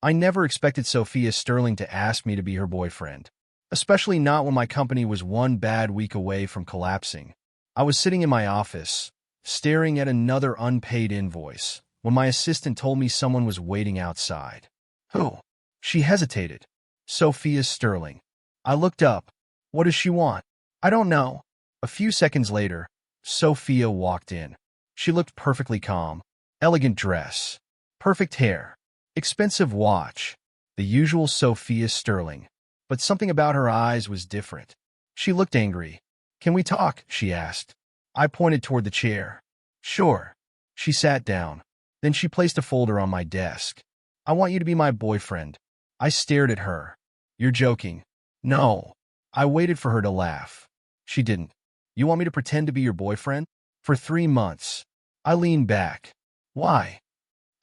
I never expected Sophia Sterling to ask me to be her boyfriend, especially not when my company was one bad week away from collapsing. I was sitting in my office, staring at another unpaid invoice, when my assistant told me someone was waiting outside. Who? She hesitated. Sophia Sterling. I looked up. What does she want? I don't know. A few seconds later, Sophia walked in. She looked perfectly calm. Elegant dress. Perfect hair. Expensive watch. The usual Sophia Sterling. But something about her eyes was different. She looked angry. Can we talk? She asked. I pointed toward the chair. Sure. She sat down. Then she placed a folder on my desk. I want you to be my boyfriend. I stared at her. You're joking. No. I waited for her to laugh. She didn't. You want me to pretend to be your boyfriend? For 3 months. I leaned back. Why?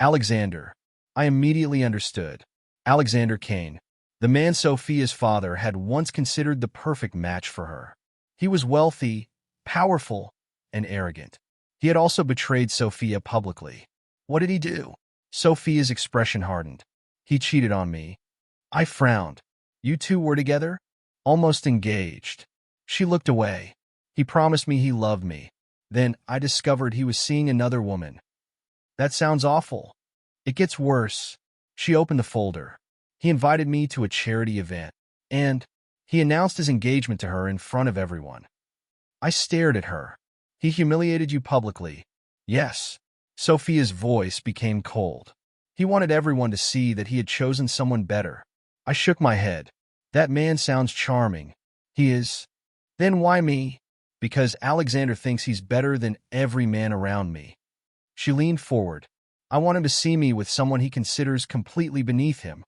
Alexander. I immediately understood. Alexander Kane. The man Sophia's father had once considered the perfect match for her. He was wealthy, powerful, and arrogant. He had also betrayed Sophia publicly. What did he do? Sophia's expression hardened. He cheated on me. I frowned. You two were together? Almost engaged. She looked away. He promised me he loved me. Then I discovered he was seeing another woman. That sounds awful. It gets worse. She opened the folder. He invited me to a charity event, and he announced his engagement to her in front of everyone. I stared at her. He humiliated you publicly. Yes. Sophia's voice became cold. He wanted everyone to see that he had chosen someone better. I shook my head. That man sounds charming. He is. Then why me? Because Alexander thinks he's better than every man around me. She leaned forward. I want him to see me with someone he considers completely beneath him.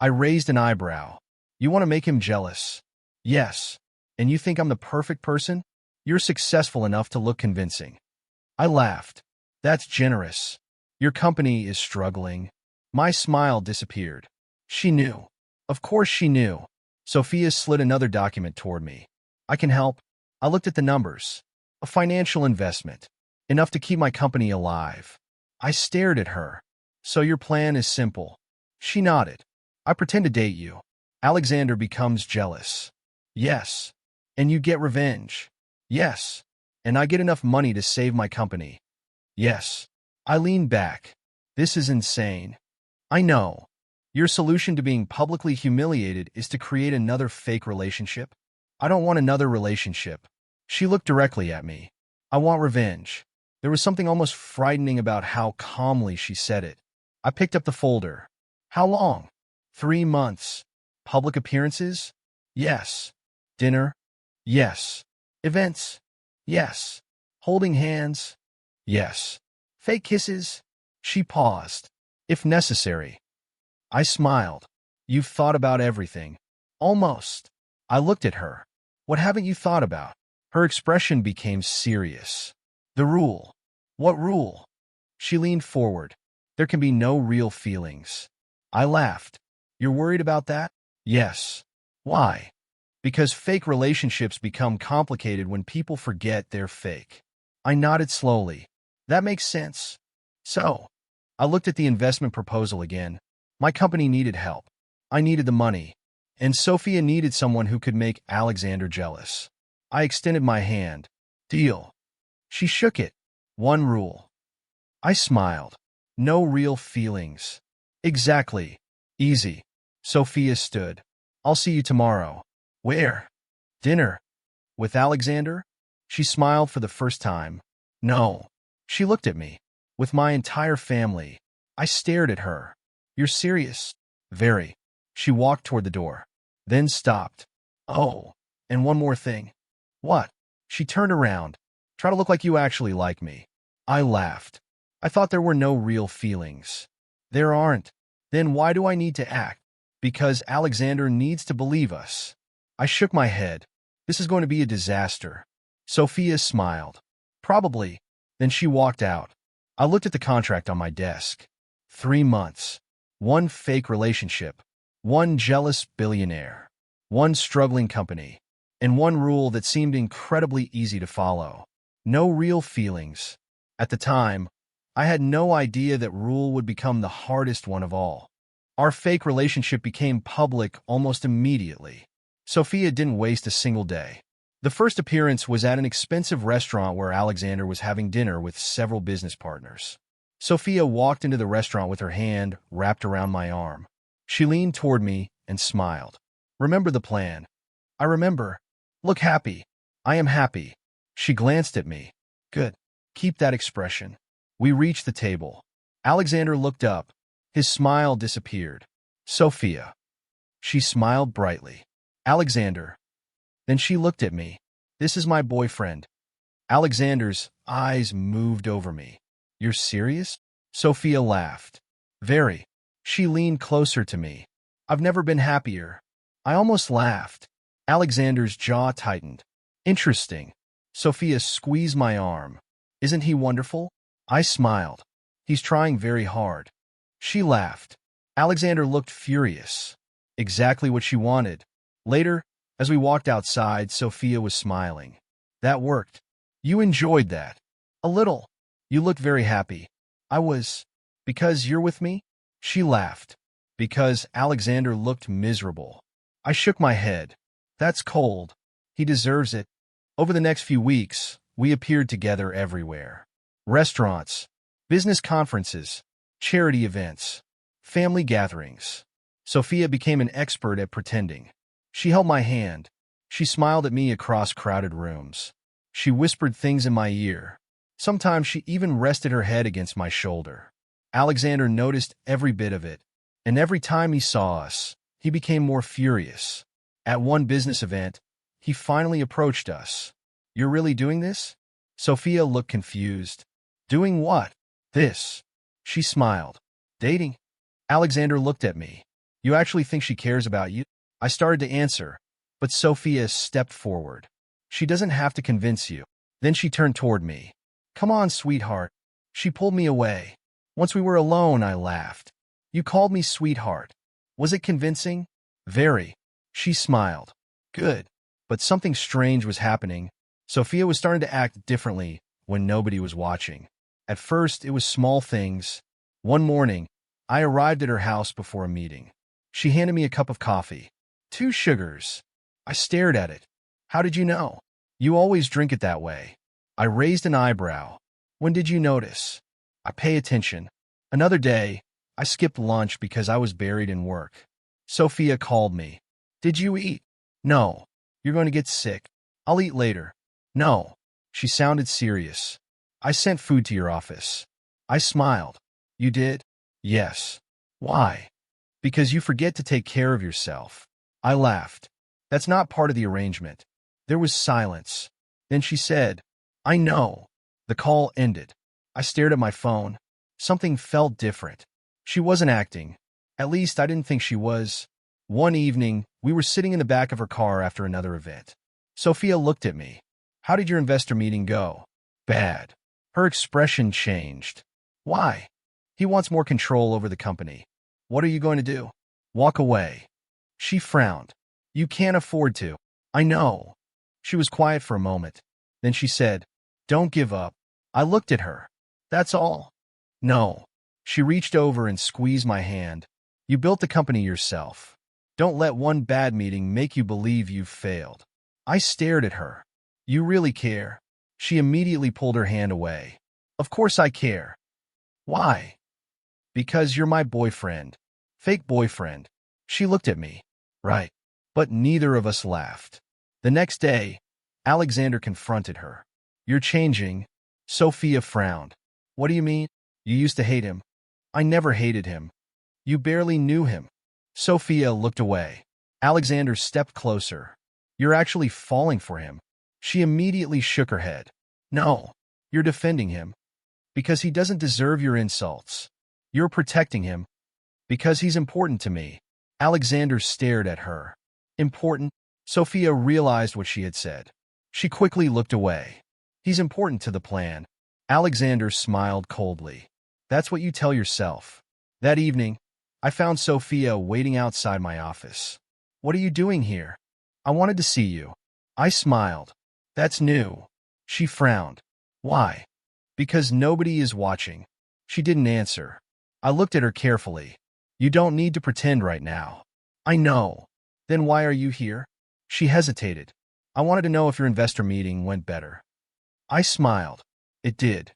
I raised an eyebrow. You want to make him jealous? Yes. And you think I'm the perfect person? You're successful enough to look convincing. I laughed. That's generous. Your company is struggling. My smile disappeared. She knew. Of course she knew. Sophia slid another document toward me. I can help. I looked at the numbers. A financial investment. Enough to keep my company alive. I stared at her. So your plan is simple. She nodded. I pretend to date you. Alexander becomes jealous. Yes. And you get revenge. Yes. And I get enough money to save my company. Yes. I leaned back. This is insane. I know. Your solution to being publicly humiliated is to create another fake relationship? I don't want another relationship. She looked directly at me. I want revenge. There was something almost frightening about how calmly she said it. I picked up the folder. How long? 3 months. Public appearances? Yes. Dinner? Yes. Events? Yes. Holding hands? Yes. Fake kisses? She paused. If necessary. I smiled. You've thought about everything. Almost. I looked at her. What haven't you thought about? Her expression became serious. The rule. What rule? She leaned forward. There can be no real feelings. I laughed. You're worried about that? Yes. Why? Because fake relationships become complicated when people forget they're fake. I nodded slowly. That makes sense. So, I looked at the investment proposal again. My company needed help. I needed the money. And Sophia needed someone who could make Alexander jealous. I extended my hand. Deal. She shook it. One rule. I smiled. No real feelings. Exactly. Easy. Sophia stood. I'll see you tomorrow. Where? Dinner. With Alexander? She smiled for the first time. No. She looked at me. With my entire family. I stared at her. You're serious? Very. She walked toward the door. Then stopped. Oh, and one more thing. What? She turned around. Try to look like you actually like me. I laughed. I thought there were no real feelings. There aren't. Then why do I need to act? Because Alexander needs to believe us. I shook my head. This is going to be a disaster. Sophia smiled. Probably. Then she walked out. I looked at the contract on my desk. 3 months. 1 fake relationship. 1 jealous billionaire. 1 struggling company. And 1 rule that seemed incredibly easy to follow. No real feelings. At the time, I had no idea that rule would become the hardest one of all. Our fake relationship became public almost immediately. Sophia didn't waste a single day. The first appearance was at an expensive restaurant where Alexander was having dinner with several business partners. Sophia walked into the restaurant with her hand wrapped around my arm. She leaned toward me and smiled. "Remember the plan?" "I remember." "Look happy." "I am happy." She glanced at me. "Good. Keep that expression." We reached the table. Alexander looked up. His smile disappeared. "Sophia." She smiled brightly. "Alexander." Then she looked at me. "This is my boyfriend." Alexander's eyes moved over me. "You're serious?" Sophia laughed. "Very." She leaned closer to me. "I've never been happier." I almost laughed. Alexander's jaw tightened. "Interesting." Sophia squeezed my arm. "Isn't he wonderful?" I smiled. "He's trying very hard." She laughed. Alexander looked furious. Exactly what she wanted. Later, as we walked outside, Sophia was smiling. "That worked. You enjoyed that." "A little." "You looked very happy." "I was." "Because you're with me?" She laughed. "Because Alexander looked miserable." I shook my head. "That's cold. He deserves it." Over the next few weeks, we appeared together everywhere. Restaurants, business conferences, charity events, family gatherings. Sophia became an expert at pretending. She held my hand. She smiled at me across crowded rooms. She whispered things in my ear. Sometimes she even rested her head against my shoulder. Alexander noticed every bit of it, and every time he saw us, he became more furious. At one business event, he finally approached us. "You're really doing this?" Sophia looked confused. "Doing what?" "This." She smiled. "Dating?" Alexander looked at me. "You actually think she cares about you?" I started to answer, but Sophia stepped forward. "She doesn't have to convince you." Then she turned toward me. "Come on, sweetheart." She pulled me away. Once we were alone, I laughed. "You called me sweetheart. Was it convincing?" "Very." She smiled. "Good." But something strange was happening. Sophia was starting to act differently when nobody was watching. At first, it was small things. One morning, I arrived at her house before a meeting. She handed me a cup of coffee. 2 sugars. I stared at it. "How did you know?" "You always drink it that way." I raised an eyebrow. "When did you notice?" "I pay attention." Another day, I skipped lunch because I was buried in work. Sophia called me. "Did you eat?" "No." "You're going to get sick." "I'll eat later." "No." She sounded serious. "I sent food to your office." I smiled. "You did?" "Yes." "Why?" "Because you forget to take care of yourself." I laughed. "That's not part of the arrangement." There was silence. Then she said, "I know." The call ended. I stared at my phone. Something felt different. She wasn't acting. At least I didn't think she was. One evening, we were sitting in the back of her car after another event. Sophia looked at me. "How did your investor meeting go?" "Bad." Her expression changed. "Why?" "He wants more control over the company." "What are you going to do?" "Walk away." She frowned. "You can't afford to." "I know." She was quiet for a moment. Then she said, "Don't give up." I looked at her. "That's all?" "No." She reached over and squeezed my hand. "You built the company yourself. Don't let one bad meeting make you believe you've failed." I stared at her. "You really care?" She immediately pulled her hand away. "Of course I care." "Why?" "Because you're my boyfriend." "Fake boyfriend." She looked at me. "Right." But neither of us laughed. The next day, Alexander confronted her. "You're changing." Sophia frowned. "What do you mean?" "You used to hate him." "I never hated him." "You barely knew him." Sophia looked away. Alexander stepped closer. "You're actually falling for him." She immediately shook her head. "No, you're defending him." "Because he doesn't deserve your insults." "You're protecting him." "Because he's important to me." Alexander stared at her. "Important?" Sophia realized what she had said. She quickly looked away. "He's important to the plan." Alexander smiled coldly. "That's what you tell yourself." That evening, I found Sophia waiting outside my office. "What are you doing here?" "I wanted to see you." I smiled. "That's new." She frowned. "Why?" "Because nobody is watching." She didn't answer. I looked at her carefully. You don't need to pretend right now. I know. Then why are you here? She hesitated. I wanted to know if your investor meeting went better. I smiled. It did.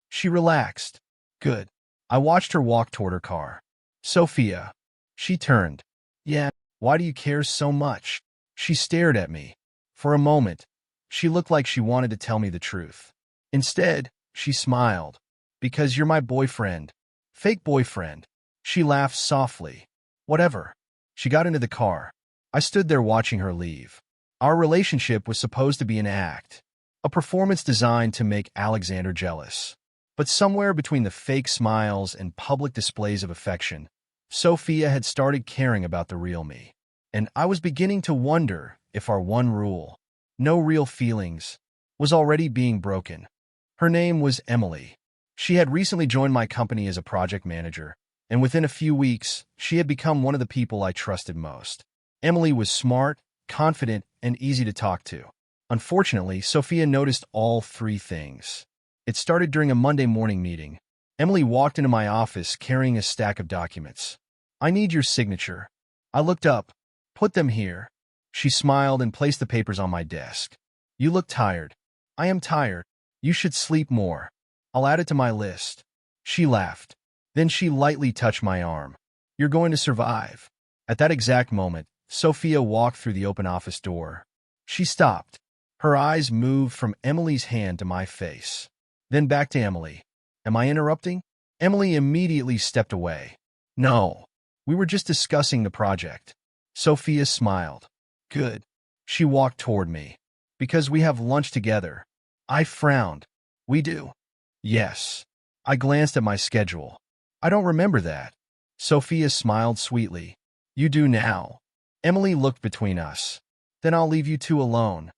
She relaxed. Good. I watched her walk toward her car. Sophia. She turned. Yeah, why do you care so much? She stared at me. For a moment, she looked like she wanted to tell me the truth. Instead, she smiled. Because you're my boyfriend. Fake boyfriend. She laughed softly. Whatever. She got into the car. I stood there watching her leave. Our relationship was supposed to be an act, a performance designed to make Alexander jealous. But somewhere between the fake smiles and public displays of affection, Sophia had started caring about the real me. And I was beginning to wonder if our one rule, no real feelings, was already being broken. Her name was Emily. She had recently joined my company as a project manager, and within a few weeks, she had become one of the people I trusted most. Emily was smart, confident, and easy to talk to. Unfortunately, Sophia noticed all three things. It started during a Monday morning meeting. Emily walked into my office carrying a stack of documents. I need your signature. I looked up. Put them here. She smiled and placed the papers on my desk. You look tired. I am tired. You should sleep more. I'll add it to my list. She laughed. Then she lightly touched my arm. You're going to survive. At that exact moment, Sophia walked through the open office door. She stopped. Her eyes moved from Emily's hand to my face. Then back to Emily. Am I interrupting? Emily immediately stepped away. No. We were just discussing the project. Sophia smiled. Good. She walked toward me. Because we have lunch together. I frowned. We do? Yes. I glanced at my schedule. I don't remember that. Sophia smiled sweetly. You do now. Emily looked between us. Then I'll leave you two alone.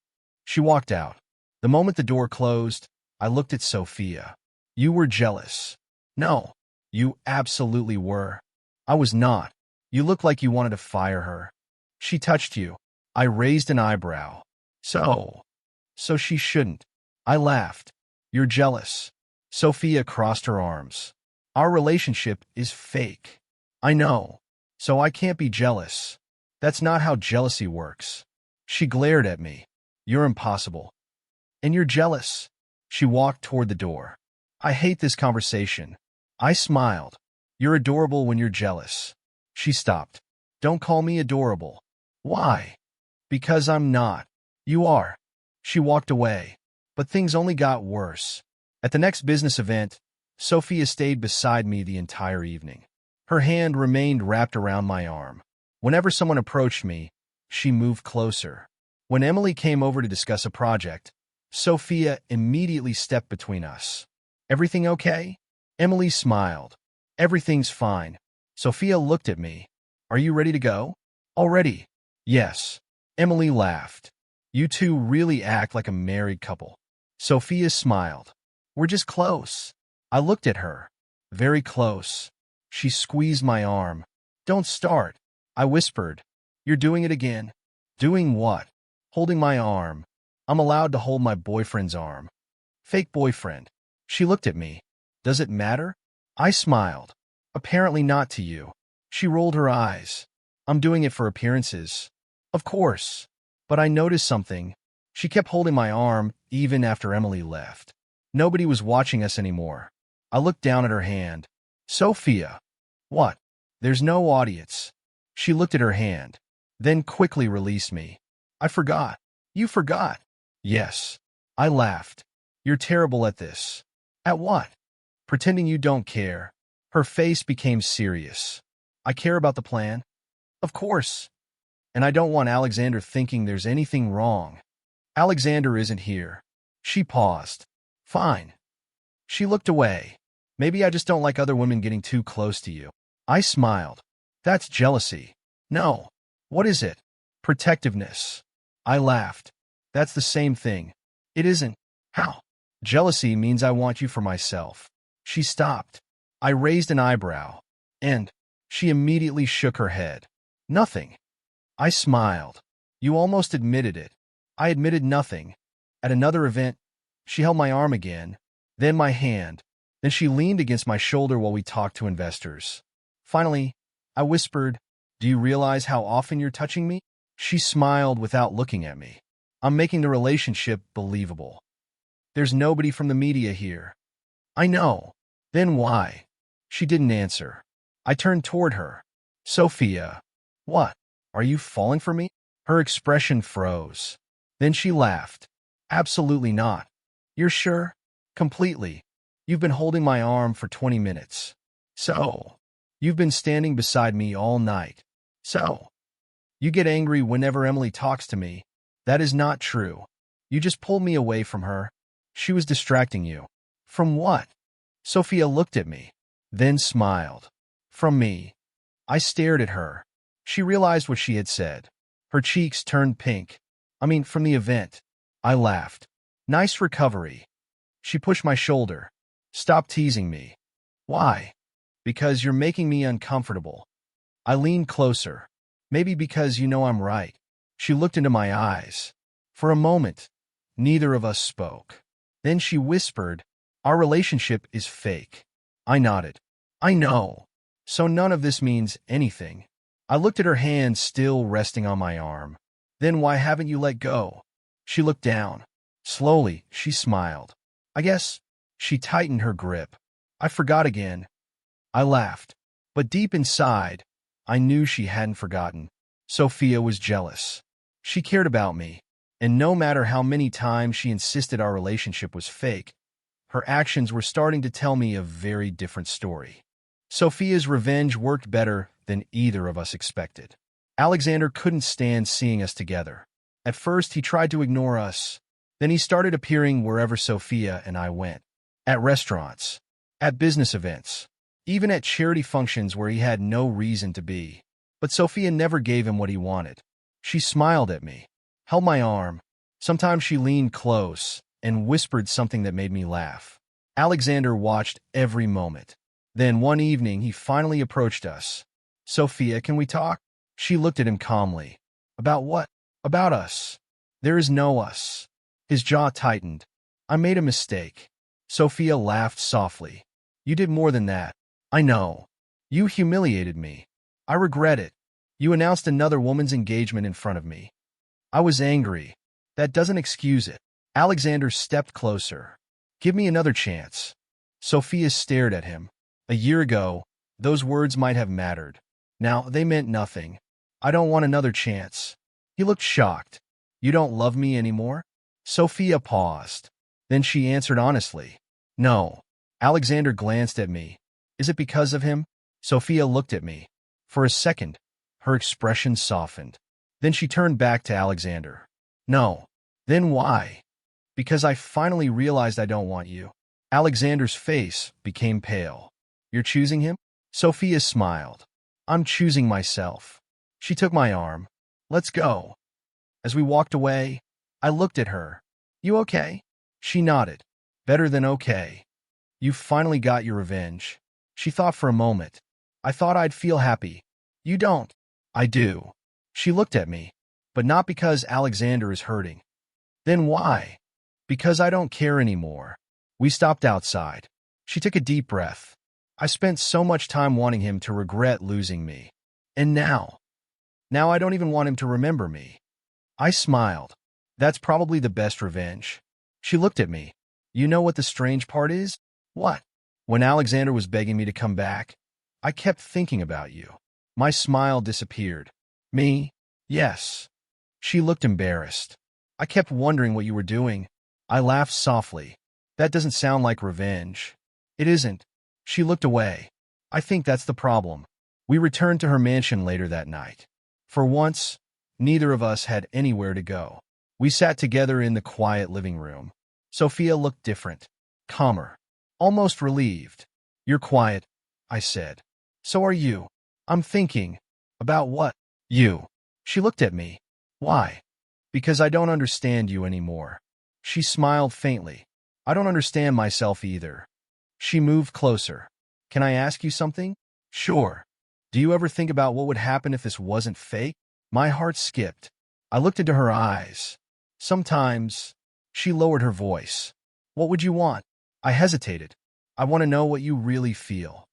She walked out. The moment the door closed, I looked at Sophia. You were jealous. No. You absolutely were. I was not. You looked like you wanted to fire her. She touched you. I raised an eyebrow. So she shouldn't. I laughed. You're jealous. Sophia crossed her arms. Our relationship is fake. I know. So I can't be jealous. That's not how jealousy works. She glared at me. You're impossible. And you're jealous. She walked toward the door. I hate this conversation. I smiled. You're adorable when you're jealous. She stopped. Don't call me adorable. Why? Because I'm not. You are. She walked away. But things only got worse. At the next business event, Sophia stayed beside me the entire evening. Her hand remained wrapped around my arm. Whenever someone approached me, she moved closer. When Emily came over to discuss a project, Sophia immediately stepped between us. Everything okay? Emily smiled. Everything's fine. Sophia looked at me. Are you ready to go? Already. Yes. Emily laughed. You two really act like a married couple. Sophia smiled. We're just close. I looked at her. Very close. She squeezed my arm. Don't start. I whispered. You're doing it again. Doing what? Holding my arm. I'm allowed to hold my boyfriend's arm. Fake boyfriend. She looked at me. Does it matter? I smiled. Apparently not to you. She rolled her eyes. I'm doing it for appearances. Of course. But I noticed something. She kept holding my arm even after Emily left. Nobody was watching us anymore. I looked down at her hand. Sophia. What? There's no audience. She looked at her hand, then quickly released me. I forgot. You forgot. Yes. I laughed. You're terrible at this. At what? Pretending you don't care. Her face became serious. I care about the plan. Of course. And I don't want Alexander thinking there's anything wrong. Alexander isn't here. She paused. Fine. She looked away. Maybe I just don't like other women getting too close to you. I smiled. That's jealousy. No. What is it? Protectiveness. I laughed. That's the same thing. It isn't. How? Jealousy means I want you for myself. She stopped. I raised an eyebrow. And she immediately shook her head. Nothing. I smiled. You almost admitted it. I admitted nothing. At another event, she held my arm again, then my hand. Then she leaned against my shoulder while we talked to investors. Finally, I whispered, "Do you realize how often you're touching me?" She smiled without looking at me. "I'm making the relationship believable. There's nobody from the media here." "I know." "Then why?" She didn't answer. I turned toward her. "Sophia." "What? Are you falling for me?" Her expression froze. Then she laughed. "Absolutely not." "You're sure?" "Completely. You've been holding my arm for 20 minutes. So, you've been standing beside me all night. So, you get angry whenever Emily talks to me. That is not true. You just pulled me away from her. She was distracting you." "From what?" Sophia looked at me, then smiled. "From me." I stared at her. She realized what she had said. Her cheeks turned pink. From the event." I laughed. "Nice recovery." She pushed my shoulder. "Stop teasing me." "Why?" "Because you're making me uncomfortable." I leaned closer. "Maybe because you know I'm right." She looked into my eyes. For a moment, neither of us spoke. Then she whispered, "Our relationship is fake." I nodded. "I know. So none of this means anything." I looked at her hand still resting on my arm. "Then why haven't you let go?" She looked down. Slowly, she smiled. "I guess." She tightened her grip. "I forgot again." I laughed. But deep inside, I knew she hadn't forgotten. Sophia was jealous. She cared about me. And no matter how many times she insisted our relationship was fake, her actions were starting to tell me a very different story. Sophia's revenge worked better than either of us expected. Alexander couldn't stand seeing us together. At first, he tried to ignore us. Then he started appearing wherever Sophia and I went. At restaurants, at business events, even at charity functions where he had no reason to be. But Sophia never gave him what he wanted. She smiled at me, held my arm. Sometimes she leaned close and whispered something that made me laugh. Alexander watched every moment. Then one evening, he finally approached us. "Sophia, can we talk?" She looked at him calmly. "About what?" "About us." "There is no us." His jaw tightened. "I made a mistake." Sophia laughed softly. "You did more than that." "I know. You humiliated me. I regret it. You announced another woman's engagement in front of me." I was angry. "That doesn't excuse it." Alexander stepped closer. "Give me another chance." Sophia stared at him. A year ago, those words might have mattered. Now they meant nothing. "I don't want another chance." He looked shocked. "You don't love me anymore?" Sophia paused. Then she answered honestly, "No." Alexander glanced at me. "Is it because of him?" Sophia looked at me. For a second, her expression softened. Then she turned back to Alexander. "No." "Then why?" "Because I finally realized I don't want you." Alexander's face became pale. "You're choosing him?" Sophia smiled. "I'm choosing myself." She took my arm. "Let's go." As we walked away, I looked at her. "You okay?" She nodded. "Better than okay." "You finally got your revenge." She thought for a moment. "I thought I'd feel happy." "You don't." "I do." She looked at me. "But not because Alexander is hurting." "Then why?" "Because I don't care anymore." We stopped outside. She took a deep breath. "I spent so much time wanting him to regret losing me. And now I don't even want him to remember me." I smiled. "That's probably the best revenge." She looked at me. "You know what the strange part is?" "What?" "When Alexander was begging me to come back, I kept thinking about you." My smile disappeared. "Me?" "Yes." She looked embarrassed. "I kept wondering what you were doing." I laughed softly. "That doesn't sound like revenge." "It isn't." She looked away. "I think that's the problem." We returned to her mansion later that night. For once, neither of us had anywhere to go. We sat together in the quiet living room. Sophia looked different, calmer, almost relieved. "You're quiet," I said. "So are you." "I'm thinking." "About what?" "You." She looked at me. "Why?" "Because I don't understand you anymore." She smiled faintly. "I don't understand myself either." She moved closer. "Can I ask you something?" "Sure." "Do you ever think about what would happen if this wasn't fake?" My heart skipped. I looked into her eyes. "Sometimes." She lowered her voice. "What would you want?" I hesitated. "I want to know what you really feel."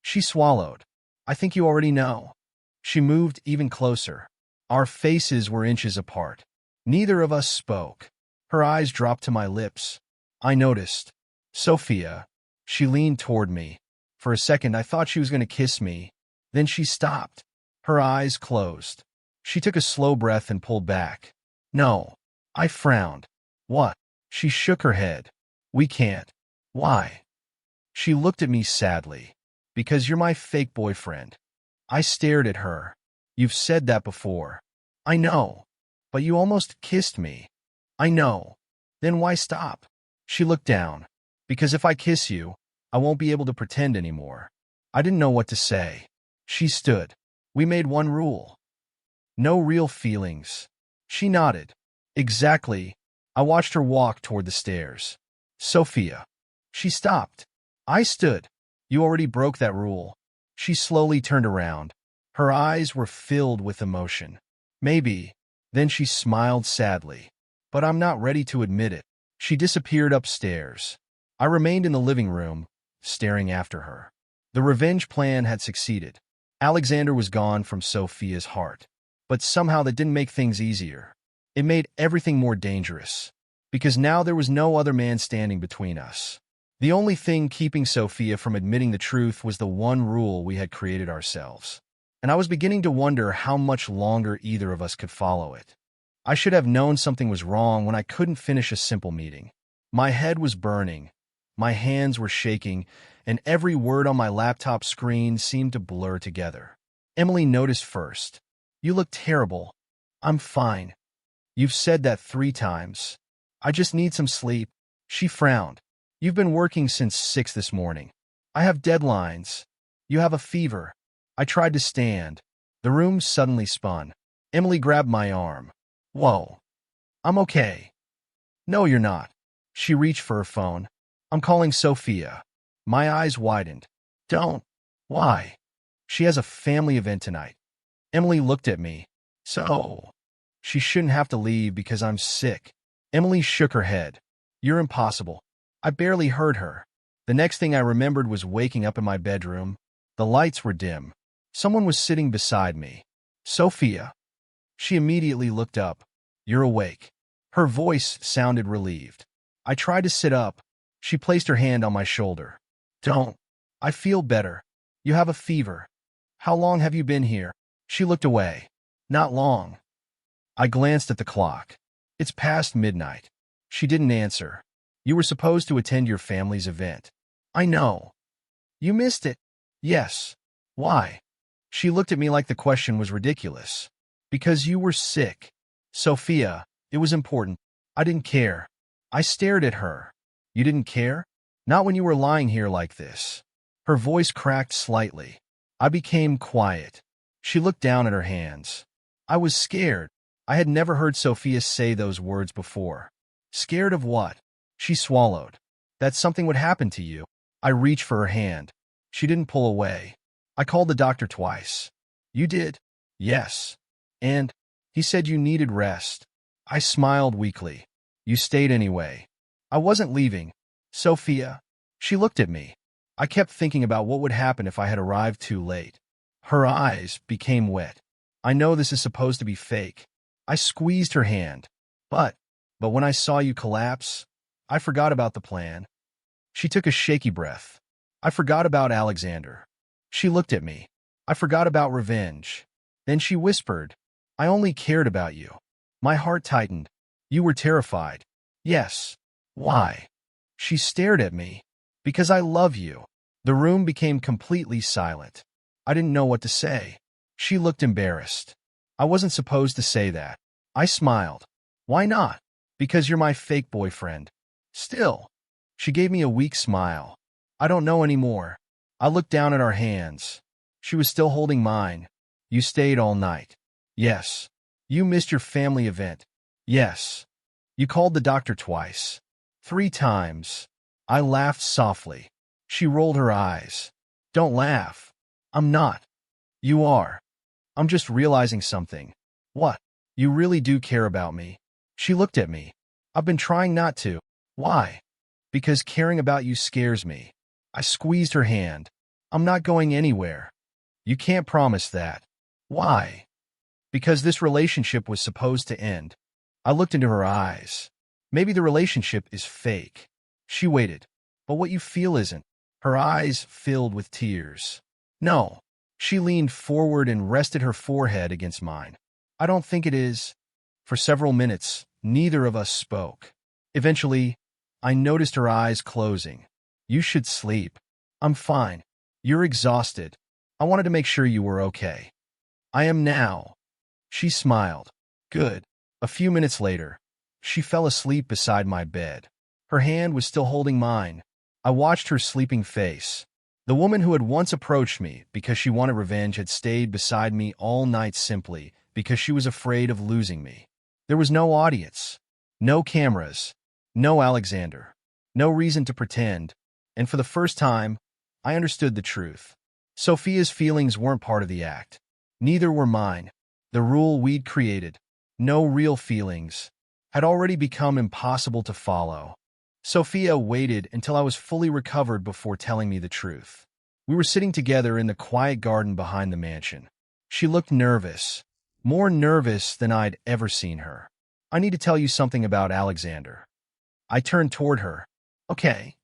She swallowed. I think you already know. She moved even closer. Our faces were inches apart. Neither of us spoke. Her eyes dropped to my lips. I noticed. Sophia. She leaned toward me. For a second, I thought she was going to kiss me. Then she stopped. Her eyes closed. She took a slow breath and pulled back. No. I frowned. What? She shook her head. We can't. Why? She looked at me sadly. Because you're my fake boyfriend. I stared at her. You've said that before. I know. But you almost kissed me. I know. Then why stop? She looked down. Because if I kiss you, I won't be able to pretend anymore. I didn't know what to say. She stood. We made one rule. No real feelings. She nodded. Exactly. I watched her walk toward the stairs. Sophia. She stopped. I stood. You already broke that rule. She slowly turned around. Her eyes were filled with emotion. Maybe. Then she smiled sadly. But I'm not ready to admit it. She disappeared upstairs. I remained in the living room, staring after her. The revenge plan had succeeded. Alexander was gone from Sophia's heart. But somehow that didn't make things easier. It made everything more dangerous. Because now there was no other man standing between us. The only thing keeping Sophia from admitting the truth was the one rule we had created ourselves. And I was beginning to wonder how much longer either of us could follow it. I should have known something was wrong when I couldn't finish a simple meeting. My head was burning. My hands were shaking, and every word on my laptop screen seemed to blur together. Emily noticed first. You look terrible. I'm fine. You've said that 3 times. I just need some sleep. She frowned. You've been working since 6 this morning. I have deadlines. You have a fever. I tried to stand. The room suddenly spun. Emily grabbed my arm. Whoa. I'm okay. No, you're not. She reached for her phone. I'm calling Sophia. My eyes widened. Don't. Why? She has a family event tonight. Emily looked at me. So? She shouldn't have to leave because I'm sick. Emily shook her head. You're impossible. I barely heard her. The next thing I remembered was waking up in my bedroom. The lights were dim. Someone was sitting beside me. Sophia. She immediately looked up. You're awake. Her voice sounded relieved. I tried to sit up. She placed her hand on my shoulder. Don't. I feel better. You have a fever. How long have you been here? She looked away. Not long. I glanced at the clock. It's past midnight. She didn't answer. You were supposed to attend your family's event. I know. You missed it. Yes. Why? She looked at me like the question was ridiculous. Because you were sick. Sophia, it was important. I didn't care. I stared at her. You didn't care? Not when you were lying here like this. Her voice cracked slightly. I became quiet. She looked down at her hands. I was scared. I had never heard Sophia say those words before. Scared of what? She swallowed. That something would happen to you. I reached for her hand. She didn't pull away. I called the doctor twice. You did? Yes. And he said you needed rest. I smiled weakly. You stayed anyway. I wasn't leaving. Sophia. She looked at me. I kept thinking about what would happen if I had arrived too late. Her eyes became wet. I know this is supposed to be fake. I squeezed her hand. But when I saw you collapse, I forgot about the plan. She took a shaky breath. I forgot about Alexander. She looked at me. I forgot about revenge. Then she whispered, I only cared about you. My heart tightened. You were terrified. Yes. Why? She stared at me. Because I love you. The room became completely silent. I didn't know what to say. She looked embarrassed. I wasn't supposed to say that. I smiled. Why not? Because you're my fake boyfriend. Still. She gave me a weak smile. I don't know anymore. I looked down at our hands. She was still holding mine. You stayed all night. Yes. You missed your family event. Yes. You called the doctor twice. 3 times. I laughed softly. She rolled her eyes. Don't laugh. I'm not. You are. I'm just realizing something. What? You really do care about me. She looked at me. I've been trying not to. Why? Because caring about you scares me. I squeezed her hand. I'm not going anywhere. You can't promise that. Why? Because this relationship was supposed to end. I looked into her eyes. Maybe the relationship is fake. She waited. But what you feel isn't. Her eyes filled with tears. No. She leaned forward and rested her forehead against mine. I don't think it is. For several minutes, neither of us spoke. Eventually, I noticed her eyes closing. You should sleep. I'm fine. You're exhausted. I wanted to make sure you were okay. I am now. She smiled. Good. A few minutes later, she fell asleep beside my bed. Her hand was still holding mine. I watched her sleeping face. The woman who had once approached me because she wanted revenge had stayed beside me all night simply because she was afraid of losing me. There was no audience, no cameras, no Alexander, no reason to pretend, and for the first time, I understood the truth. Sophia's feelings weren't part of the act. Neither were mine. The rule we'd created, no real feelings, had already become impossible to follow. Sophia waited until I was fully recovered before telling me the truth. We were sitting together in the quiet garden behind the mansion. She looked nervous, more nervous than I'd ever seen her. I need to tell you something about Alexander. I turned toward her. Okay.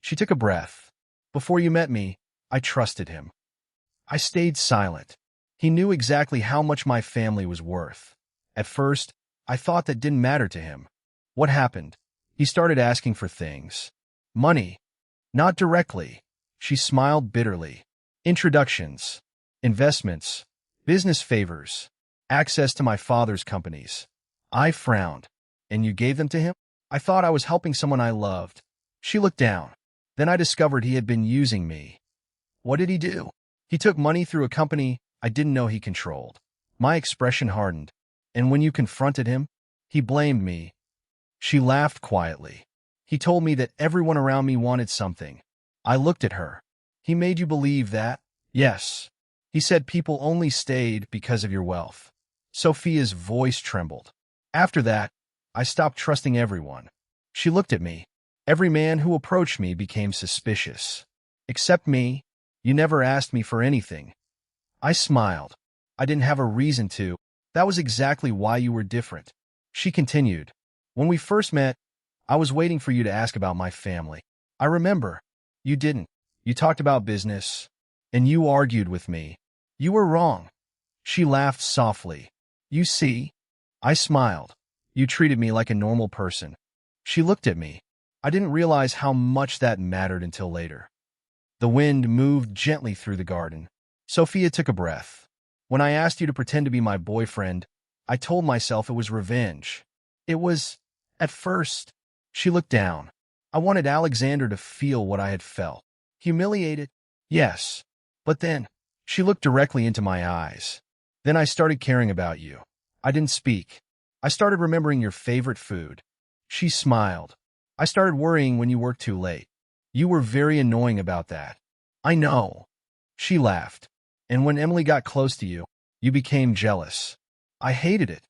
She took a breath. Before you met me, I trusted him. I stayed silent. He knew exactly how much my family was worth. At first, I thought that didn't matter to him. What happened? He started asking for things. Money. Not directly. She smiled bitterly. Introductions. Investments. Business favors. Access to my father's companies. I frowned. And you gave them to him? I thought I was helping someone I loved. She looked down. Then I discovered he had been using me. What did he do? He took money through a company I didn't know he controlled. My expression hardened. And when you confronted him, he blamed me. She laughed quietly. He told me that everyone around me wanted something. I looked at her. He made you believe that? Yes. He said people only stayed because of your wealth. Sophia's voice trembled. After that, I stopped trusting everyone. She looked at me. Every man who approached me became suspicious. Except me. You never asked me for anything. I smiled. I didn't have a reason to. That was exactly why you were different. She continued. When we first met, I was waiting for you to ask about my family. I remember. You didn't. You talked about business, and you argued with me. You were wrong. She laughed softly. You see? I smiled. You treated me like a normal person. She looked at me. I didn't realize how much that mattered until later. The wind moved gently through the garden. Sophia took a breath. When I asked you to pretend to be my boyfriend, I told myself it was revenge. It was, at first. She looked down. I wanted Alexander to feel what I had felt. Humiliated? Yes. But then, she looked directly into my eyes. Then I started caring about you. I didn't speak. I started remembering your favorite food. She smiled. I started worrying when you worked too late. You were very annoying about that. I know. She laughed. And when Emily got close to you, you became jealous. I hated it.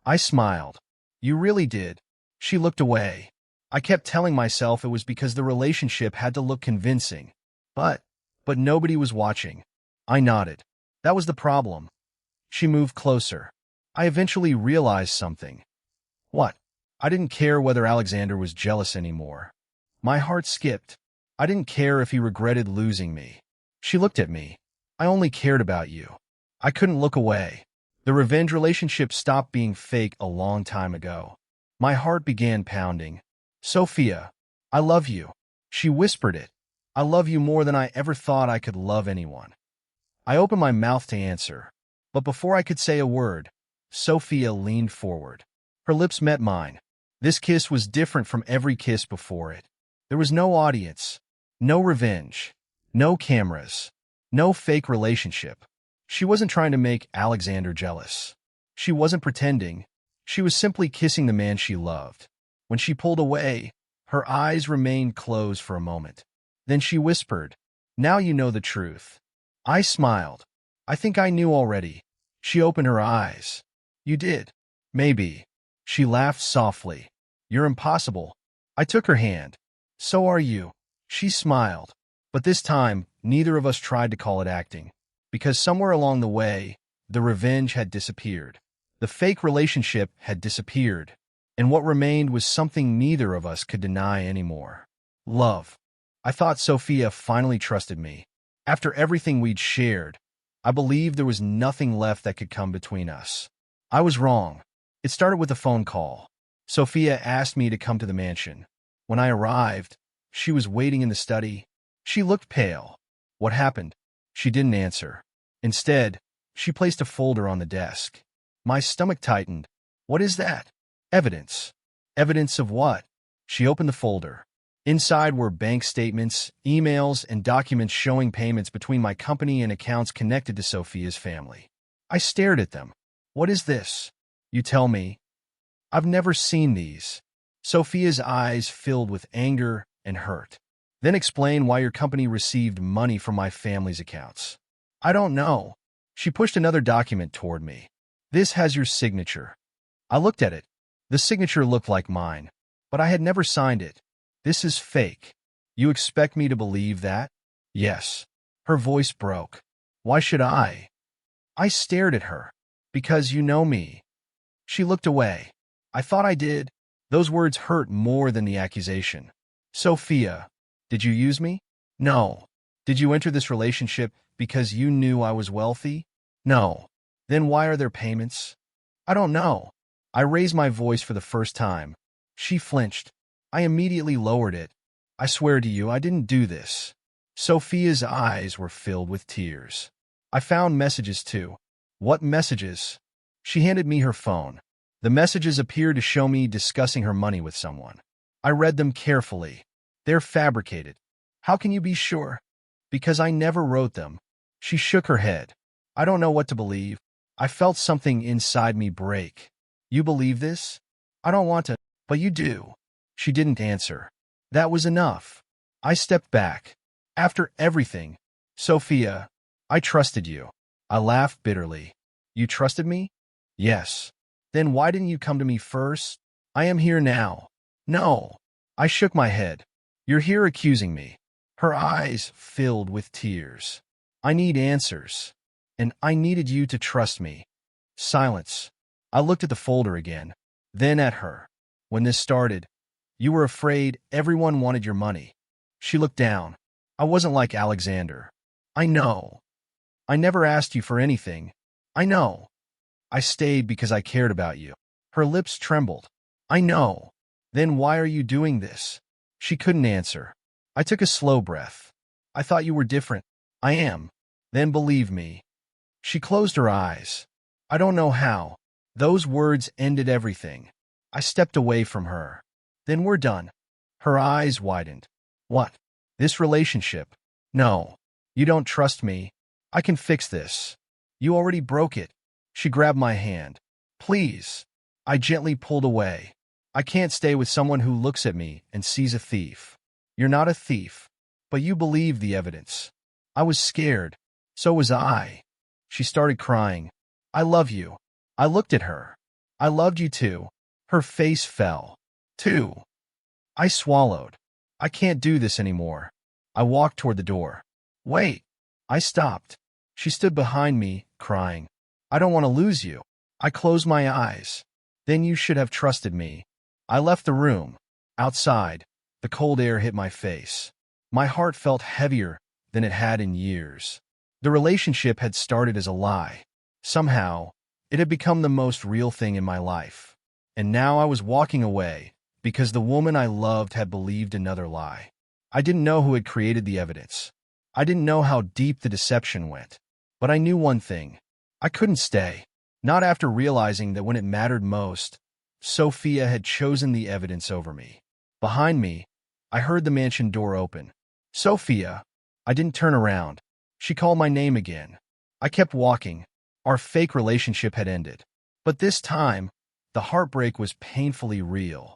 I smiled. You really did. She looked away. I kept telling myself it was because the relationship had to look convincing. But nobody was watching. I nodded. That was the problem. She moved closer. I eventually realized something. What? I didn't care whether Alexander was jealous anymore. My heart skipped. I didn't care if he regretted losing me. She looked at me. I only cared about you. I couldn't look away. The revenge relationship stopped being fake a long time ago. My heart began pounding. Sophia, I love you. She whispered it. I love you more than I ever thought I could love anyone. I opened my mouth to answer. But before I could say a word, Sophia leaned forward. Her lips met mine. This kiss was different from every kiss before it. There was no audience, no revenge, no cameras, no fake relationship. She wasn't trying to make Alexander jealous. She wasn't pretending. She was simply kissing the man she loved. When she pulled away, her eyes remained closed for a moment. Then she whispered, "Now you know the truth." I smiled. I think I knew already. She opened her eyes. You did. Maybe. She laughed softly. You're impossible. I took her hand. So are you. She smiled. But this time, neither of us tried to call it acting. because somewhere along the way, the revenge had disappeared. The fake relationship had disappeared, and what remained was something neither of us could deny anymore. Love. I thought Sophia finally trusted me. After everything we'd shared, I believed there was nothing left that could come between us. I was wrong. It started with a phone call. Sophia asked me to come to the mansion. When I arrived, she was waiting in the study. She looked pale. What happened? She didn't answer. Instead, she placed a folder on the desk. My stomach tightened. What is that? Evidence. Evidence of what? She opened the folder. Inside were bank statements, emails, and documents showing payments between my company and accounts connected to Sophia's family. I stared at them. What is this? You tell me. I've never seen these. Sophia's eyes filled with anger and hurt. Then explain why your company received money from my family's accounts. I don't know. She pushed another document toward me. This has your signature. I looked at it. The signature looked like mine, but I had never signed it. This is fake. You expect me to believe that? Yes. Her voice broke. Why should I? I stared at her. Because you know me. She looked away. I thought I did. Those words hurt more than the accusation. Sophia, did you use me? No. Did you enter this relationship because you knew I was wealthy? No. Then why are there payments? I don't know. I raised my voice for the first time. She flinched. I immediately lowered it. I swear to you, I didn't do this. Sophia's eyes were filled with tears. I found messages too. What messages? She handed me her phone. The messages appeared to show me discussing her money with someone. I read them carefully. They're fabricated. How can you be sure? Because I never wrote them. She shook her head. I don't know what to believe. I felt something inside me break. You believe this? I don't want to, but you do. She didn't answer. That was enough. I stepped back. After everything, Sophia, I trusted you. I laughed bitterly. You trusted me? Yes. Then why didn't you come to me first? I am here now. No. I shook my head. You're here accusing me. Her eyes filled with tears. I need answers. And I needed you to trust me. Silence. I looked at the folder again, then at her. When this started, you were afraid everyone wanted your money. She looked down. I wasn't like Alexander. I know. I never asked you for anything. I know. I stayed because I cared about you. Her lips trembled. I know. Then why are you doing this? She couldn't answer. I took a slow breath. I thought you were different. I am. Then believe me. She closed her eyes. I don't know how. Those words ended everything. I stepped away from her. Then we're done. Her eyes widened. What? This relationship? No. You don't trust me. I can fix this. You already broke it. She grabbed my hand. Please. I gently pulled away. I can't stay with someone who looks at me and sees a thief. You're not a thief, but you believe the evidence. I was scared. So was I. She started crying. I love you. I looked at her. I loved you too. Her face fell. Too. I swallowed. I can't do this anymore. I walked toward the door. Wait. I stopped. She stood behind me, crying. I don't want to lose you. I closed my eyes. Then you should have trusted me. I left the room. Outside, the cold air hit my face. My heart felt heavier than it had in years. The relationship had started as a lie. Somehow, it had become the most real thing in my life. And now I was walking away because the woman I loved had believed another lie. I didn't know who had created the evidence. I didn't know how deep the deception went. But I knew one thing. I couldn't stay. Not after realizing that when it mattered most, Sophia had chosen the evidence over me. Behind me, I heard the mansion door open. Sophia. I didn't turn around. She called my name again. I kept walking. Our fake relationship had ended. But this time, the heartbreak was painfully real.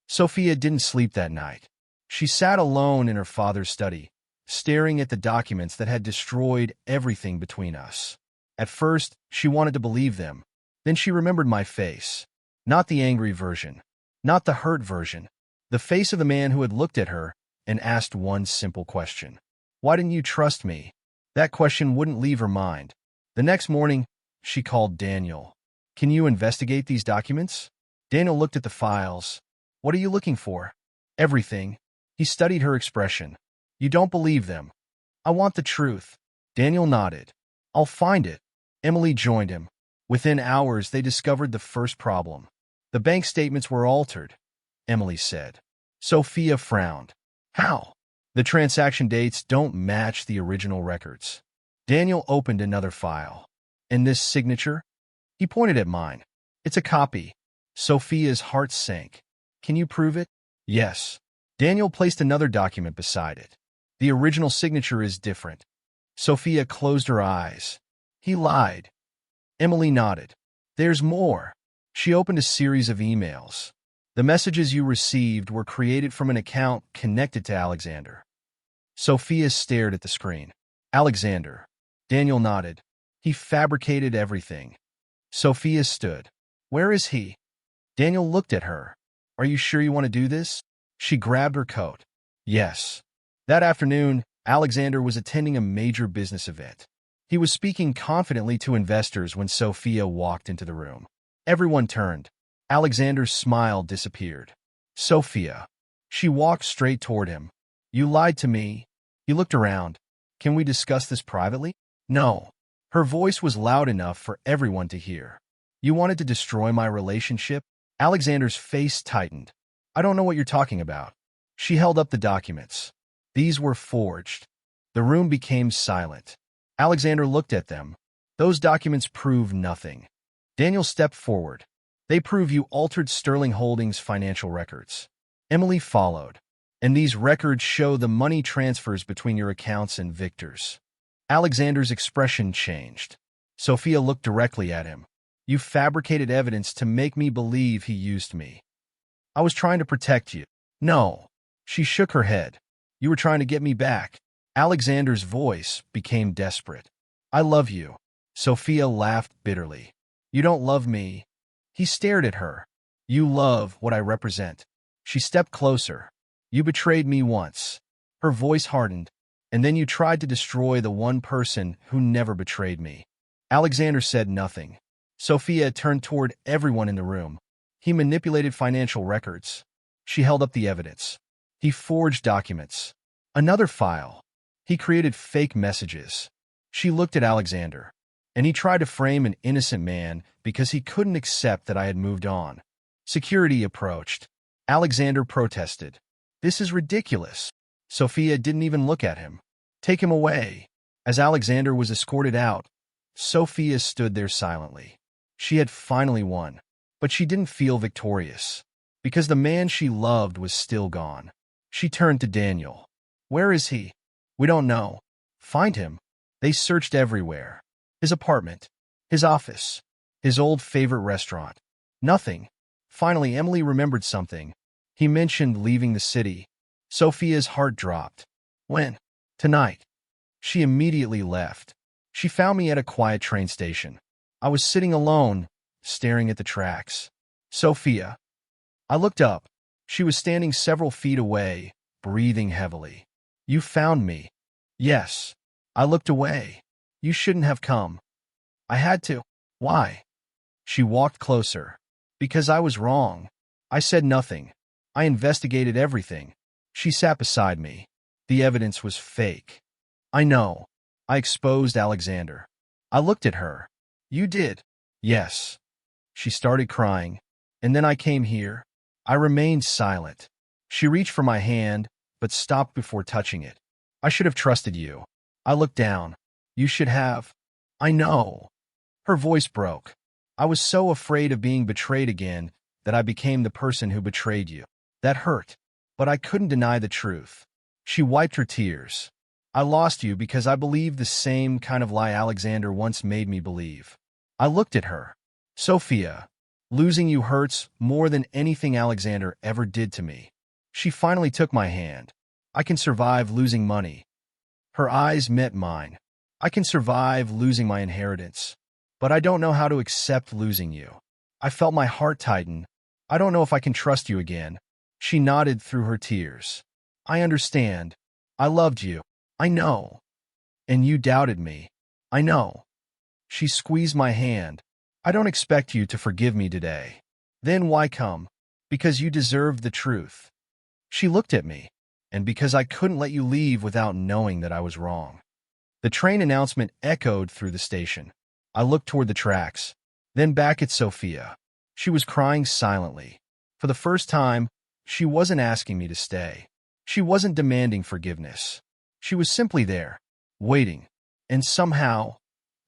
Sophia didn't sleep that night. She sat alone in her father's study, staring at the documents that had destroyed everything between us. At first, she wanted to believe them. Then she remembered my face. Not the angry version. Not the hurt version. The face of the man who had looked at her and asked one simple question. Why didn't you trust me? That question wouldn't leave her mind. The next morning, she called Daniel. Can you investigate these documents? Daniel looked at the files. What are you looking for? Everything. He studied her expression. You don't believe them. I want the truth. Daniel nodded. I'll find it. Emily joined him. Within hours, they discovered the first problem. The bank statements were altered, Emily said. Sophia frowned. How? The transaction dates don't match the original records. Daniel opened another file. And this signature? He pointed at mine. It's a copy. Sophia's heart sank. Can you prove it? Yes. Daniel placed another document beside it. The original signature is different. Sophia closed her eyes. He lied. Emily nodded. There's more. She opened a series of emails. The messages you received were created from an account connected to Alexander. Sophia stared at the screen. Alexander. Daniel nodded. He fabricated everything. Sophia stood. Where is he? Daniel looked at her. Are you sure you want to do this? She grabbed her coat. Yes. That afternoon, Alexander was attending a major business event. He was speaking confidently to investors when Sophia walked into the room. Everyone turned. Alexander's smile disappeared. Sophia. She walked straight toward him. You lied to me. He looked around. Can we discuss this privately? No. Her voice was loud enough for everyone to hear. You wanted to destroy my relationship? Alexander's face tightened. I don't know what you're talking about. She held up the documents. These were forged. The room became silent. Alexander looked at them. Those documents prove nothing. Daniel stepped forward. They prove you altered Sterling Holdings' financial records. Emily followed. And these records show the money transfers between your accounts and Victor's. Alexander's expression changed. Sophia looked directly at him. You fabricated evidence to make me believe he used me. I was trying to protect you. No. She shook her head. You were trying to get me back. Alexander's voice became desperate. I love you. Sophia laughed bitterly. You don't love me. He stared at her. You love what I represent. She stepped closer. You betrayed me once. Her voice hardened. And then you tried to destroy the one person who never betrayed me. Alexander said nothing. Sophia turned toward everyone in the room. He manipulated financial records. She held up the evidence. He forged documents. Another file. He created fake messages. She looked at Alexander. And he tried to frame an innocent man because he couldn't accept that I had moved on. Security approached. Alexander protested. This is ridiculous. Sophia didn't even look at him. Take him away. As Alexander was escorted out, Sophia stood there silently. She had finally won, but she didn't feel victorious, because the man she loved was still gone. She turned to Daniel. Where is he? We don't know. Find him. They searched everywhere. His apartment, his office, his old favorite restaurant. Nothing. Finally, Emily remembered something. He mentioned leaving the city. Sophia's heart dropped. When? Tonight. She immediately left. She found me at a quiet train station. I was sitting alone, staring at the tracks. Sophia. I looked up. She was standing several feet away, breathing heavily. You found me. Yes. I looked away. You shouldn't have come. I had to. Why? She walked closer. Because I was wrong. I said nothing. I investigated everything. She sat beside me. The evidence was fake. I know. I exposed Alexander. I looked at her. You did. Yes. She started crying. And then I came here. I remained silent. She reached for my hand, but stopped before touching it. I should have trusted you. I looked down. You should have. I know. Her voice broke. I was so afraid of being betrayed again that I became the person who betrayed you. That hurt. But I couldn't deny the truth. She wiped her tears. I lost you because I believed the same kind of lie Alexander once made me believe. I looked at her. Sophia, losing you hurts more than anything Alexander ever did to me. She finally took my hand. I can survive losing money. Her eyes met mine. I can survive losing my inheritance. But I don't know how to accept losing you. I felt my heart tighten. I don't know if I can trust you again. She nodded through her tears. I understand. I loved you. I know. And you doubted me. I know. She squeezed my hand. I don't expect you to forgive me today. Then why come? Because you deserved the truth. She looked at me, and because I couldn't let you leave without knowing that I was wrong. The train announcement echoed through the station. I looked toward the tracks, then back at Sophia. She was crying silently. For the first time, she wasn't asking me to stay. She wasn't demanding forgiveness. She was simply there, waiting. And somehow,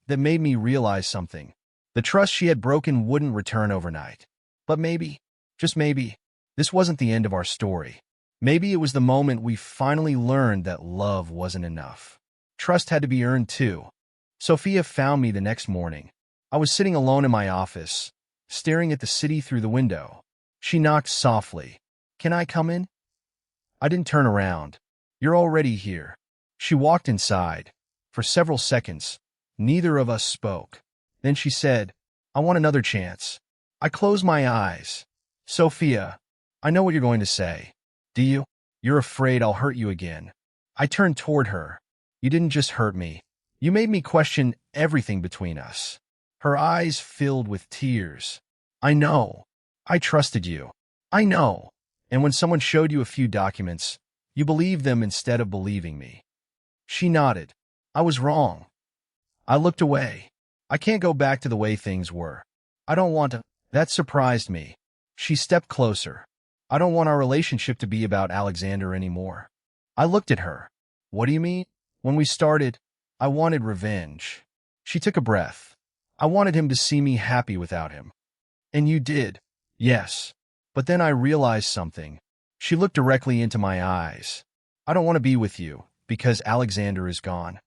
that made me realize something. The trust she had broken wouldn't return overnight. But maybe, just maybe, this wasn't the end of our story. Maybe it was the moment we finally learned that love wasn't enough. Trust had to be earned too. Sophia found me the next morning. I was sitting alone in my office, staring at the city through the window. She knocked softly. "Can I come in?" I didn't turn around. "You're already here." She walked inside. For several seconds, neither of us spoke. Then she said, "I want another chance." I closed my eyes. "Sophia, I know what you're going to say. Do you? You're afraid I'll hurt you again." I turned toward her. "You didn't just hurt me. You made me question everything between us." Her eyes filled with tears. "I know. I trusted you. I know. And when someone showed you a few documents, you believed them instead of believing me." She nodded. "I was wrong." I looked away. "I can't go back to the way things were. I don't want to." That surprised me. She stepped closer. "I don't want our relationship to be about Alexander anymore." I looked at her. "What do you mean?" "When we started, I wanted revenge." She took a breath. "I wanted him to see me happy without him." "And you did." "Yes. But then I realized something." She looked directly into my eyes. "I don't want to be with you because Alexander is gone."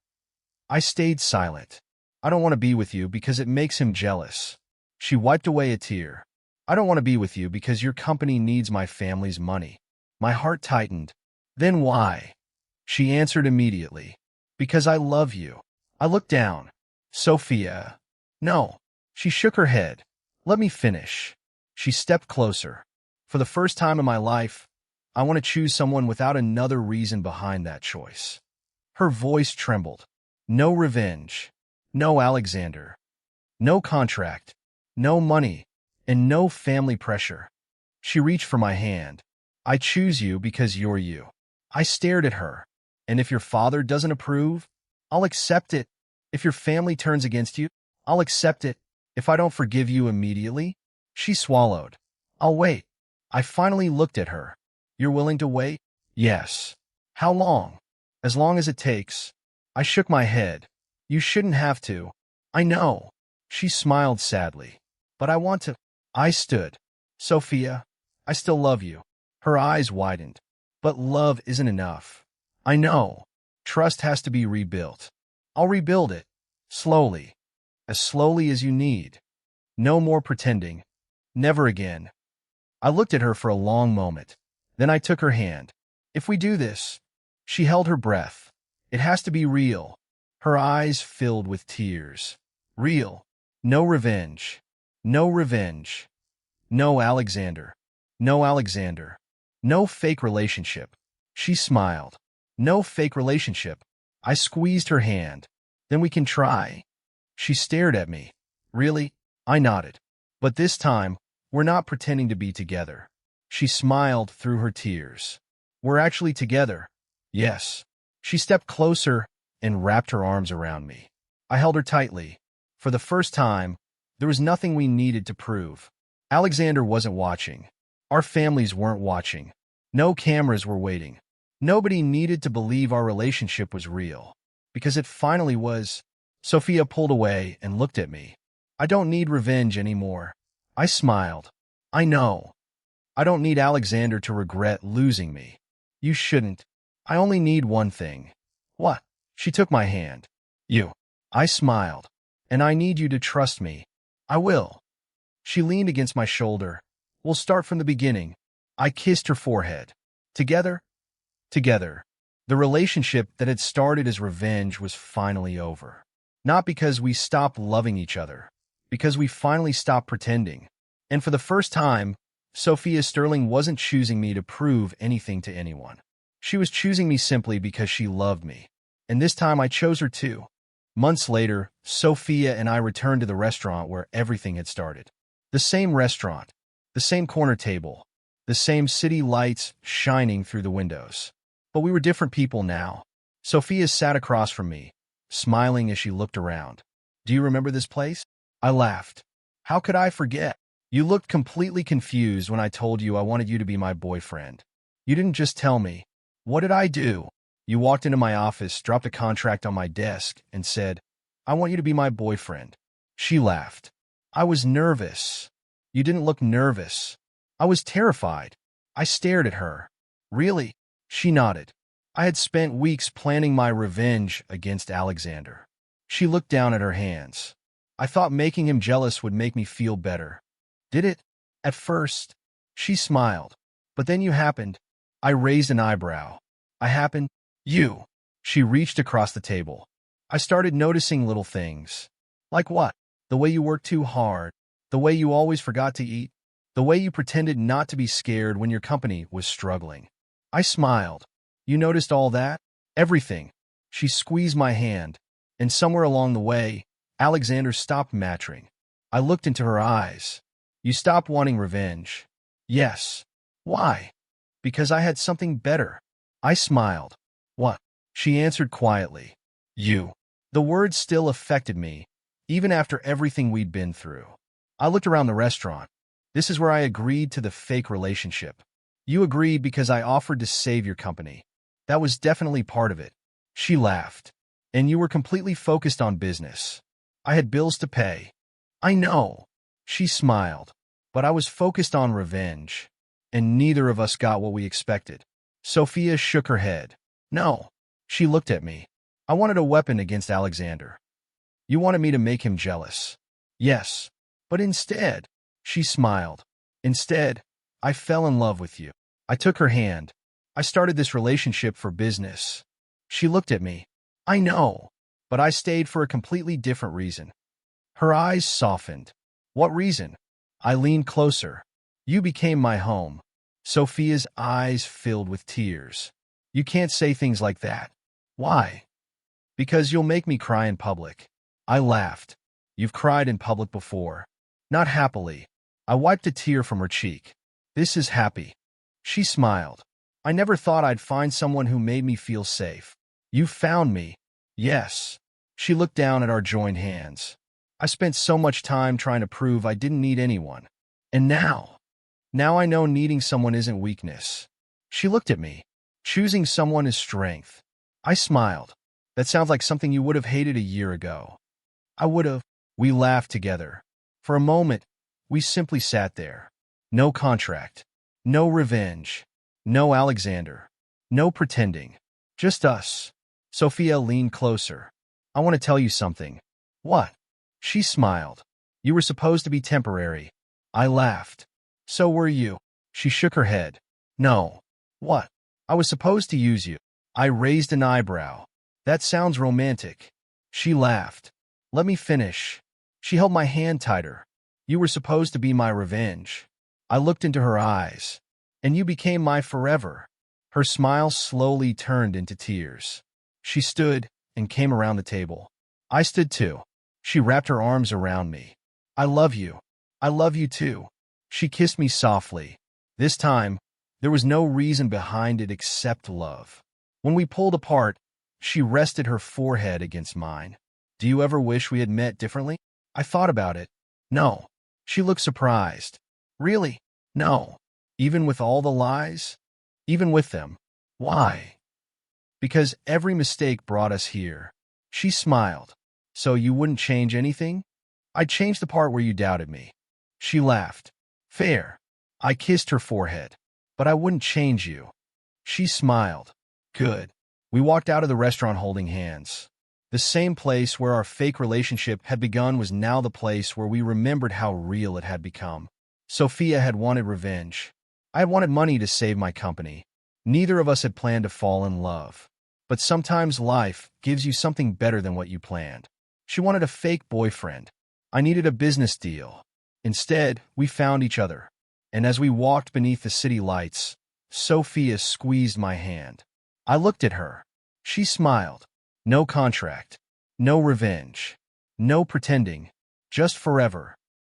I stayed silent. "I don't want to be with you because it makes him jealous." She wiped away a tear. "I don't want to be with you because your company needs my family's money." My heart tightened. "Then why?" She answered immediately. "Because I love you." I looked down. "Sophia." "No." She shook her head. "Let me finish." She stepped closer. "For the first time in my life, I want to choose someone without another reason behind that choice." Her voice trembled. "No revenge. No Alexander. No contract. No money. And no family pressure." She reached for my hand. "I choose you because you're you." I stared at her. "And if your father doesn't approve, I'll accept it. If your family turns against you, I'll accept it. If I don't forgive you immediately." She swallowed. "I'll wait." I finally looked at her. "You're willing to wait?" "Yes." "How long?" "As long as it takes." I shook my head. "You shouldn't have to." "I know." She smiled sadly. "But I want to." I stood. "Sophia, I still love you." Her eyes widened. "But love isn't enough." "I know. Trust has to be rebuilt." "I'll rebuild it. Slowly. As slowly as you need. No more pretending. Never again." I looked at her for a long moment. Then I took her hand. "If we do this." She held her breath. "It has to be real." Her eyes filled with tears. "Real. No revenge. No revenge. No Alexander. No Alexander. No fake relationship." She smiled. "No fake relationship." I squeezed her hand. "Then we can try." She stared at me. "Really?" I nodded. "But this time, we're not pretending to be together." She smiled through her tears. "We're actually together." "Yes." She stepped closer and wrapped her arms around me. I held her tightly. For the first time, there was nothing we needed to prove. Alexander wasn't watching. Our families weren't watching. No cameras were waiting. Nobody needed to believe our relationship was real. Because it finally was. Sophia pulled away and looked at me. "I don't need revenge anymore." I smiled. "I know. I don't need Alexander to regret losing me." "You shouldn't. I only need one thing." "What?" She took my hand. "You." I smiled. "And I need you to trust me." "I will." She leaned against my shoulder. "We'll start from the beginning." I kissed her forehead. "Together?" Together. The relationship that had started as revenge was finally over. Not because we stopped loving each other. Because we finally stopped pretending. And for the first time, Sophia Sterling wasn't choosing me to prove anything to anyone. She was choosing me simply because she loved me. And this time I chose her too. Months later, Sophia and I returned to the restaurant where everything had started. The same restaurant, the same corner table, the same city lights shining through the windows. But we were different people now. Sophia sat across from me, smiling as she looked around. "Do you remember this place?" I laughed. "How could I forget? You looked completely confused when I told you I wanted you to be my boyfriend. You didn't just tell me. What did I do? You walked into my office, dropped a contract on my desk, and said, 'I want you to be my boyfriend.'" She laughed. "I was nervous." "You didn't look nervous." "I was terrified." I stared at her. "Really?" She nodded. "I had spent weeks planning my revenge against Alexander." She looked down at her hands. "I thought making him jealous would make me feel better." "Did it?" "At first." She smiled. "But then you happened." I raised an eyebrow. "I happened?" "You." She reached across the table. "I started noticing little things." "Like what?" "The way you worked too hard. The way you always forgot to eat. The way you pretended not to be scared when your company was struggling." I smiled. "You noticed all that?" "Everything." She squeezed my hand, and somewhere along the way, Alexander stopped mattering. I looked into her eyes. "You stopped wanting revenge." "Yes." "Why?" "Because I had something better." I smiled. "What?" She answered quietly. "You." The words still affected me, even after everything we'd been through. I looked around the restaurant. "This is where I agreed to the fake relationship." "You agreed because I offered to save your company." "That was definitely part of it." She laughed. "And you were completely focused on business." "I had bills to pay." "I know." She smiled. "But I was focused on revenge. And neither of us got what we expected." Sophia shook her head. "No." She looked at me. "I wanted a weapon against Alexander." "You wanted me to make him jealous." "Yes." "But instead," she smiled. "Instead, I fell in love with you." I took her hand. "I started this relationship for business." She looked at me. "I know, but I stayed for a completely different reason." Her eyes softened. "What reason?" I leaned closer. "You became my home." Sophia's eyes filled with tears. "You can't say things like that." "Why?" "Because you'll make me cry in public." I laughed. "You've cried in public before." "Not happily." I wiped a tear from her cheek. "This is happy." She smiled. "I never thought I'd find someone who made me feel safe." "You found me." "Yes." She looked down at our joined hands. "I spent so much time trying to prove I didn't need anyone. And now I know needing someone isn't weakness." She looked at me. "Choosing someone is strength." I smiled. "That sounds like something you would have hated a year ago." "I would have." We laughed together. For a moment, we simply sat there. No contract. No revenge. No Alexander. No pretending. Just us. Sophia leaned closer. "I want to tell you something." "What?" She smiled. "You were supposed to be temporary." I laughed. "So were you." She shook her head. "No." "What?" "I was supposed to use you." I raised an eyebrow. "That sounds romantic." She laughed. "Let me finish." She held my hand tighter. "You were supposed to be my revenge." I looked into her eyes. "And you became my forever." Her smile slowly turned into tears. She stood and came around the table. I stood too. She wrapped her arms around me. "I love you. I love you too." She kissed me softly. This time, there was no reason behind it except love. When we pulled apart, she rested her forehead against mine. "Do you ever wish we had met differently?" I thought about it. "No." She looked surprised. "Really?" "No." "Even with all the lies?" "Even with them." "Why?" "Because every mistake brought us here." She smiled. "So you wouldn't change anything?" "I'd change the part where you doubted me." She laughed. "Fair." I kissed her forehead. "But I wouldn't change you." She smiled. "Good." We walked out of the restaurant holding hands. The same place where our fake relationship had begun was now the place where we remembered how real it had become. Sophia had wanted revenge. I had wanted money to save my company. Neither of us had planned to fall in love. But sometimes life gives you something better than what you planned. She wanted a fake boyfriend. I needed a business deal. Instead, we found each other. And as we walked beneath the city lights, Sophia squeezed my hand. I looked at her. She smiled. No contract. No revenge. No pretending. Just forever.